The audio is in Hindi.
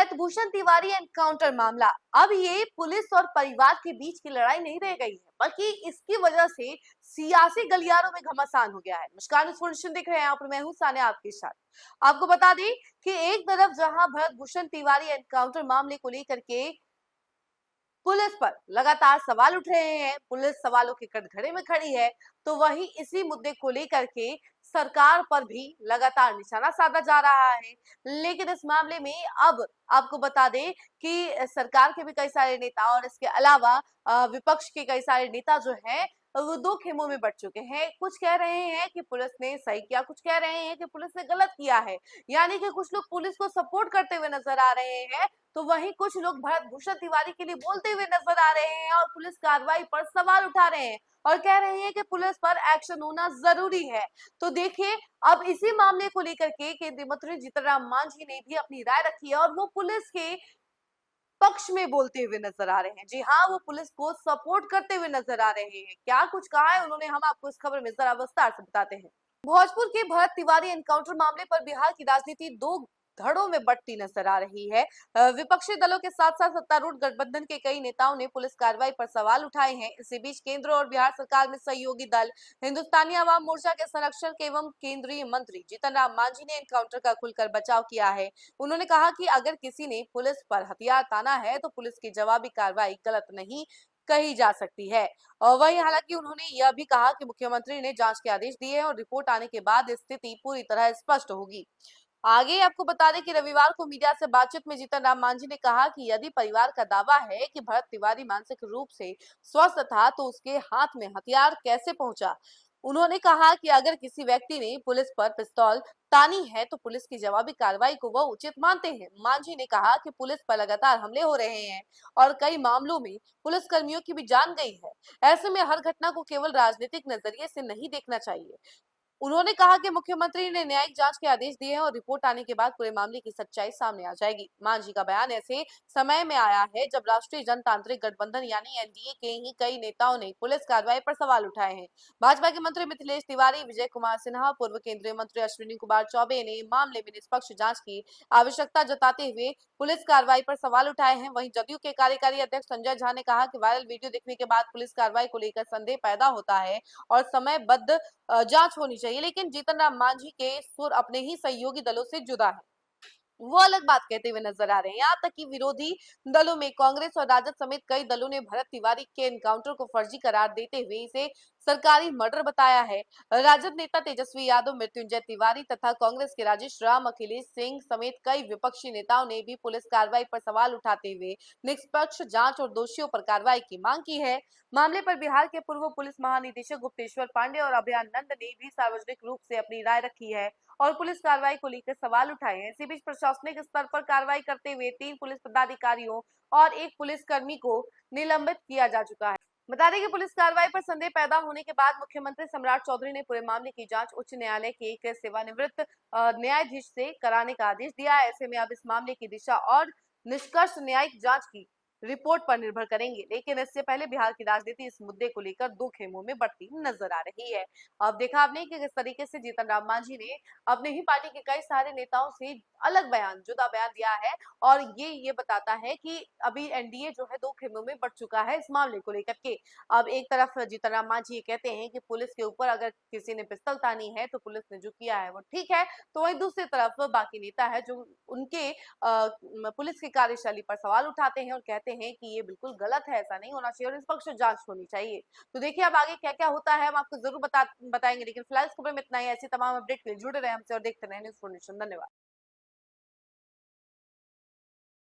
ब्रजभूषण तिवारी एनकाउंटर मामला अब ये पुलिस और परिवार के बीच की लड़ाई नहीं रह गई है, बल्कि इसकी वजह से सियासी गलियारों में घमासान हो गया है। नमस्कार, इन्फॉर्मेशन देख रहे हैं आप, मैं हूं सानिया आपके साथ। आपको बता दें कि एक तरफ जहां ब्रजभूषण तिवारी एनकाउंटर मामले को लेकर के पुलिस पर लगातार सवाल उठ रहे हैं, पुलिस सवालों के कटघरे में खड़ी है, तो वहीं इसी मुद्दे को लेकर के सरकार पर भी लगातार निशाना साधा जा रहा है। लेकिन इस मामले में अब आपको बता दें कि सरकार के भी कई सारे नेता और इसके अलावा विपक्ष के कई सारे नेता जो हैं वो दो खेमों में बट चुके हैं। कुछ कह रहे हैं कि पुलिस ने सही किया, कुछ कह रहे हैं कि पुलिस ने गलत किया है। यानी कि कुछ लोग पुलिस को सपोर्ट करते हुए नजर आ रहे हैं, तो वहीं कुछ लोग ब्रजभूषण तिवारी के लिए बोलते हुए नजर आ रहे हैं और पुलिस कार्रवाई पर सवाल उठा रहे हैं और कह रहे हैं कि पुलिस पर एक्शन होना जरूरी है। तो देखिए, अब इसी मामले को लेकर के केंद्रीय मंत्री जीतन राम मांझी ने भी अपनी राय रखी है और वो पुलिस के पक्ष में बोलते हुए नजर आ रहे हैं। जी हाँ, वो पुलिस को सपोर्ट करते हुए नजर आ रहे हैं। क्या कुछ कहा है उन्होंने, हम आपको इस खबर में जरा विस्तार से बताते हैं। भोजपुर के भरत तिवारी एनकाउंटर मामले पर बिहार की राजनीति दो धड़ों में बंटती नजर आ रही है। विपक्षी दलों के साथ साथ सत्तारूढ़ गठबंधन के कई नेताओं ने पुलिस कार्रवाई पर सवाल उठाए हैं। इसी बीच केंद्र और बिहार सरकार में सहयोगी दल हिंदुस्तानी आवाम मोर्चा के संरक्षक एवं केंद्रीय मंत्री जीतन राम मांझी ने एनकाउंटर का खुलकर बचाव किया है। उन्होंने कहा कि अगर किसी ने पुलिस पर हथियार ताना है तो पुलिस की जवाबी कार्रवाई गलत नहीं कही जा सकती है। और वहीं हालांकि उन्होंने यह भी कहा कि मुख्यमंत्री ने जांच के आदेश दिए हैं और रिपोर्ट आने के बाद स्थिति पूरी तरह स्पष्ट होगी। आगे आपको बता दें कि रविवार को मीडिया से बातचीत में जीतन राम मांझी ने कहा कि यदि परिवार का दावा है कि भरत तिवारी मानसिक रूप से स्वस्थ था तो उसके हाथ में हथियार कैसे पहुंचा। उन्होंने कहा कि अगर किसी व्यक्ति ने पुलिस पर पिस्तौल तानी है तो पुलिस की जवाबी कार्रवाई को वह उचित मानते हैं। मांझी ने कहा कि पुलिस पर लगातार हमले हो रहे हैं और कई मामलों में पुलिस कर्मियों की भी जान गई है। ऐसे में हर घटना को केवल राजनीतिक नजरिए से नहीं देखना चाहिए। उन्होंने कहा कि मुख्यमंत्री ने न्यायिक जांच के आदेश दिए हैं और रिपोर्ट आने के बाद पूरे मामले की सच्चाई सामने आ जाएगी। मांझी का बयान ऐसे समय में आया है जब राष्ट्रीय जनतांत्रिक गठबंधन यानी एनडीए के ही कई नेताओं ने पुलिस कार्रवाई पर सवाल उठाए हैं। भाजपा के मंत्री मिथिलेश तिवारी, विजय कुमार सिन्हा, पूर्व केंद्रीय मंत्री अश्विनी कुमार चौबे ने मामले में निष्पक्ष जांच की आवश्यकता जताते हुए पुलिस कार्रवाई पर सवाल उठाए हैं। वहीं जदयू के कार्यकारी अध्यक्ष संजय झा ने कहा कि वायरल वीडियो देखने के बाद पुलिस कार्रवाई को लेकर संदेह पैदा होता है और समयबद्ध जांच होनी चाहिए। लेकिन जीतन राम मांझी के सुर अपने ही सहयोगी दलों से जुदा है, वो अलग बात कहते हुए नजर आ रहे हैं। यहाँ तक कि विरोधी दलों में कांग्रेस और राजद समेत कई दलों ने भरत तिवारी के एनकाउंटर को फर्जी करार देते हुए इसे सरकारी मर्डर बताया है। राजद नेता तेजस्वी यादव, मृत्युंजय तिवारी तथा कांग्रेस के राजेश राम, अखिलेश सिंह समेत कई विपक्षी नेताओं ने भी पुलिस कार्रवाई पर सवाल उठाते हुए निष्पक्ष जांच और दोषियों पर कार्रवाई की मांग की है। मामले पर बिहार के पूर्व पुलिस महानिदेशक गुप्तेश्वर पांडे और अभयानंद ने भी सार्वजनिक रूप से अपनी राय रखी है और पुलिस कार्रवाई को लेकर सवाल उठाए हैं। इसी बीच प्रशासनिक स्तर पर कार्रवाई करते हुए 3 पुलिस पदाधिकारियों और 1 पुलिसकर्मी को निलंबित किया जा चुका है। बता दें कि पुलिस कार्रवाई पर संदेह पैदा होने के बाद मुख्यमंत्री सम्राट चौधरी ने पूरे मामले की जांच उच्च न्यायालय के एक सेवानिवृत्त न्यायाधीश से कराने का आदेश दिया है। ऐसे में अब इस मामले की दिशा और निष्कर्ष न्यायिक जांच की रिपोर्ट पर निर्भर करेंगे। लेकिन इससे पहले बिहार की राजनीति इस मुद्दे को लेकर दो खेमों में बढ़ती नजर आ रही है। अब देखा आपने कि किस तरीके से जीतन राम मांझी ने अपने ही पार्टी के कई सारे नेताओं से अलग बयान, जुदा बयान दिया है और ये बताता है कि अभी एनडीए जो है दो खेमों में बढ़ चुका है इस मामले को लेकर के। अब एक तरफ जीतन राम मांझी ये कहते हैं कि पुलिस के ऊपर अगर किसी ने पिस्तौल तानी है तो पुलिस ने जो किया है वो ठीक है, तो वहीं दूसरी तरफ बाकी नेता है जो उनके पुलिस की कार्यशैली पर सवाल उठाते हैं और कहते हैं कि ये बिल्कुल गलत है, ऐसा नहीं होना चाहिए और निष्पक्ष जांच होनी चाहिए। तो देखिए अब आगे क्या क्या होता है हम आपको जरूर बताएंगे, लेकिन फिलहाल इस खबर में इतना ही। ऐसी तमाम अपडेट के लिए जुड़े रहे हमसे और देखते रहे न्यूज़ फॉर नेशन। धन्यवाद।